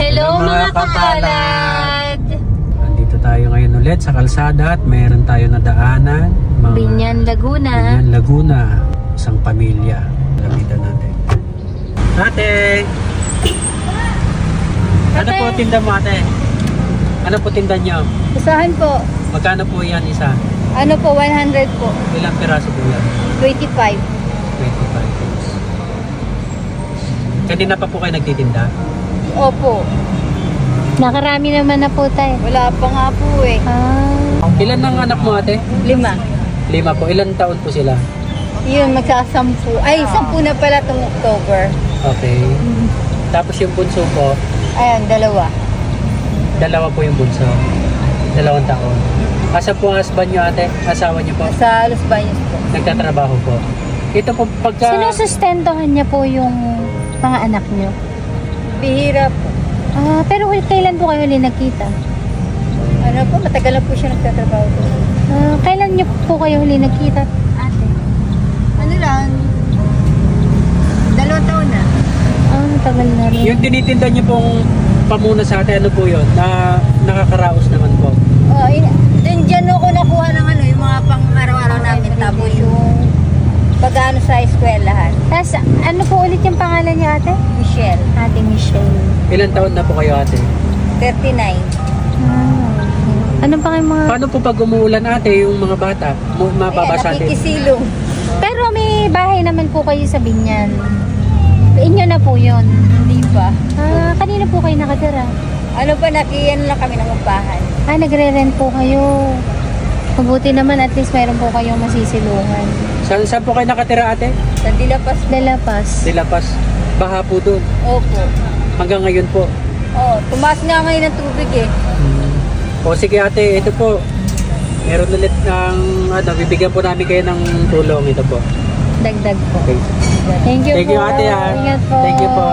Hello mga kapalad! Nandito tayo ngayon ulit sa kalsada at mayroon tayo na daanan. Binyan, Laguna. Binyan, Laguna. Isang pamilya. Lapitan natin. Ate! Ano po tinda mo, ate? Ano po tinda nyo? Isahan po. Magkano po yan isa? Ano po, 100 po. Ilang piraso po yan? 25. 25. Kanina pa po kayo nagtitinda? Opo. Nakarami naman na po tayo. Wala pa nga po eh. Ilan ang anak mo, ate? 5. 5 po. Ilan taon po sila? Yun, magsasampu. Ay, 10 na pala itong October. Okay. Tapos yung bunso po? Ayan, 2. 2 po yung bunso. 2 taon. Asa po ang husband nyo, ate? Asawa nyo po? Sa Los Baños po. Nagtatrabaho po. Ito po pagka... Sinusustentohan niya po yung mga anak niyo? Bihira po. Pero kailan po kayo huli nagkita? Ano po, matagal na po siya nagtatrabaho po. Kailan niyo po kayo huli nagkita, ate? Ano lang, 2 taon na. Matagal na rin. Yung tinitinda nyo pong pamuna sa ate, ano po yun? Na nakakaraos naman po. Diyan ako nakuha ng ano, yung mga pang araw-araw namin. Tapos yung pag-ano sa eskwelahan. Tapos, ano po ulit yung pangalan niya, ate? Michelle. Ate Michelle. Ilan taon na po kayo, ate? 39. Ano pa kayo mga... Paano po pag umuulan, ate, yung mga bata? Mababasa Ayan, din? nakikisilong. Pero may bahay naman po kayo sa Binyan. Inyo na po yun. Hindi pa. Kanina po kayo nakatira? Ano pa, nakiyan lang kami ng upahan. Nagre-rent po kayo. Mabuti naman, at least mayroon po kayong masisilungan. Saan po kayo nakatira, ate? Sa Dilapas. Dalapas. Dilapas. Baha po doon. Opo. Hanggang ngayon po. Tumaas nga ngayon ng tubig eh. O sige, ate, ito po. Meron ulit ng, bibigyan po namin kayo ng tulong. Ito po. Dagdag po. Okay. Thank you Thank po. you, ate. Ingat po. Thank you po.